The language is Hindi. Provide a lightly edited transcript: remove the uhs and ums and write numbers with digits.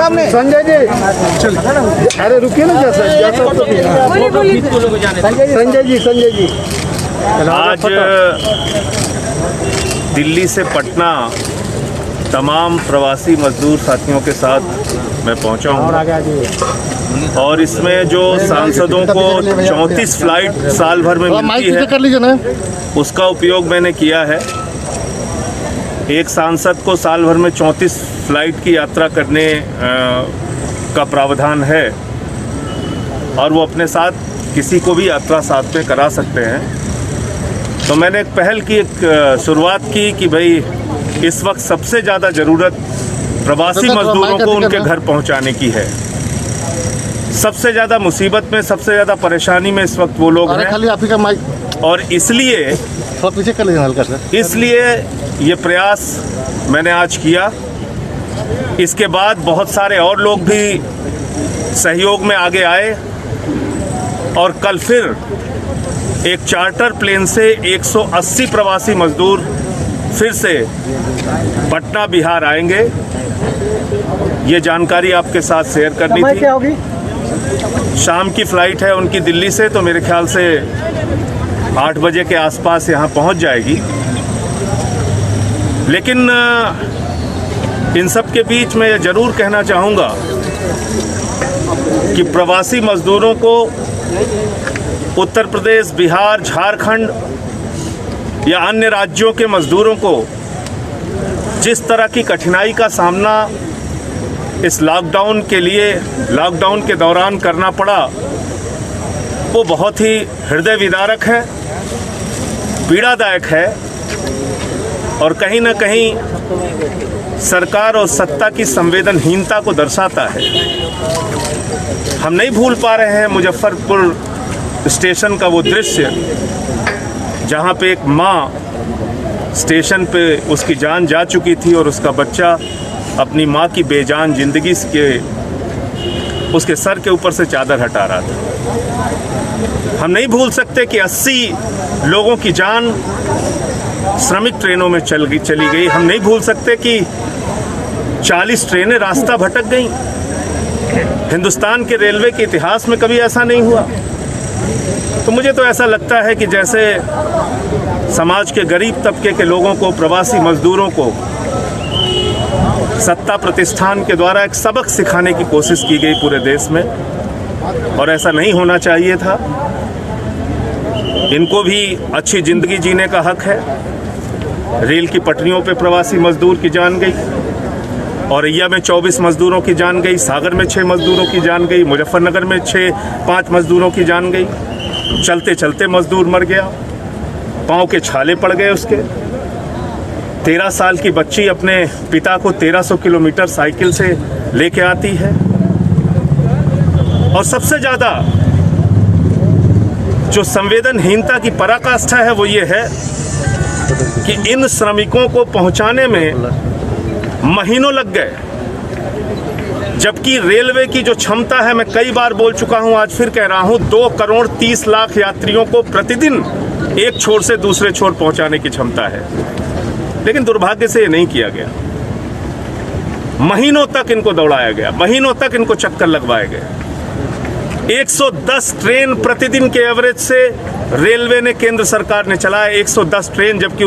सामने। संजय जी, अरे रुकिए ना, संजय जी। आज दिल्ली से पटना तमाम प्रवासी मजदूर साथियों के साथ मैं पहुंचा हूं और इसमें जो सांसदों को 34 फ्लाइट साल भर में मिलती है उसका उपयोग मैंने किया है। एक सांसद को साल भर में 34 फ्लाइट की यात्रा करने का प्रावधान है और वो अपने साथ किसी को भी यात्रा साथ में करा सकते हैं। तो मैंने एक पहल की, एक शुरुआत की कि भाई इस वक्त सबसे ज़्यादा ज़रूरत प्रवासी मजदूरों को उनके घर पहुंचाने की है। सबसे ज़्यादा मुसीबत में, सबसे ज़्यादा परेशानी में इस वक्त वो लोग हैं और इसलिए ये प्रयास मैंने आज किया। इसके बाद बहुत सारे और लोग भी सहयोग में आगे आए और कल फिर एक चार्टर प्लेन से 180 प्रवासी मजदूर फिर से पटना बिहार आएंगे। ये जानकारी आपके साथ शेयर करनी थी। शाम की फ़्लाइट है उनकी दिल्ली से, तो मेरे ख्याल से 8 बजे के आसपास यहाँ पहुँच जाएगी। लेकिन इन सब के बीच मैं ये ज़रूर कहना चाहूँगा कि प्रवासी मज़दूरों को उत्तर प्रदेश, बिहार, झारखंड या अन्य राज्यों के मज़दूरों को जिस तरह की कठिनाई का सामना इस लॉकडाउन के दौरान करना पड़ा, वो बहुत ही हृदय विदारक है, पीड़ादायक है और कहीं ना कहीं सरकार और सत्ता की संवेदनहीनता को दर्शाता है। हम नहीं भूल पा रहे हैं मुजफ्फरपुर स्टेशन का वो दृश्य जहाँ पे एक माँ स्टेशन पे उसकी जान जा चुकी थी और उसका बच्चा अपनी माँ की बेजान जिंदगी के उसके सर के ऊपर से चादर हटा रहा था। हम नहीं भूल सकते कि 80 लोगों की जान श्रमिक ट्रेनों में चली गई। हम नहीं भूल सकते कि 40 ट्रेनें रास्ता भटक गईं। हिंदुस्तान के रेलवे के इतिहास में कभी ऐसा नहीं हुआ। तो मुझे तो ऐसा लगता है कि जैसे समाज के गरीब तबके के लोगों को, प्रवासी मजदूरों को सत्ता प्रतिष्ठान के द्वारा एक सबक सिखाने की कोशिश की गई पूरे देश में, और ऐसा नहीं होना चाहिए था। इनको भी अच्छी ज़िंदगी जीने का हक है। रेल की पटरियों पे प्रवासी मजदूर की जान गई, औरैया में 24 मजदूरों की जान गई, सागर में 6 मजदूरों की जान गई, मुजफ्फरनगर में 5 मजदूरों की जान गई। चलते चलते मजदूर मर गया, पाँव के छाले पड़ गए उसके। 13 साल की बच्ची अपने पिता को 1300 किलोमीटर साइकिल से लेके आती है। और सबसे ज़्यादा जो संवेदनहीनता की पराकाष्ठा है वो ये है कि इन श्रमिकों को पहुंचाने में महीनों लग गए, जबकि रेलवे की जो क्षमता है, मैं कई बार बोल चुका हूं, आज फिर कह रहा हूं, 2 करोड़ 30 लाख यात्रियों को प्रतिदिन एक छोर से दूसरे छोर पहुंचाने की क्षमता है। लेकिन दुर्भाग्य से ये नहीं किया गया। महीनों तक इनको दौड़ाया गया, महीनों तक इनको चक्कर लगवाए गए। 110 ट्रेन प्रतिदिन के एवरेज से रेलवे ने, केंद्र सरकार ने चलाया 110 ट्रेन, जबकि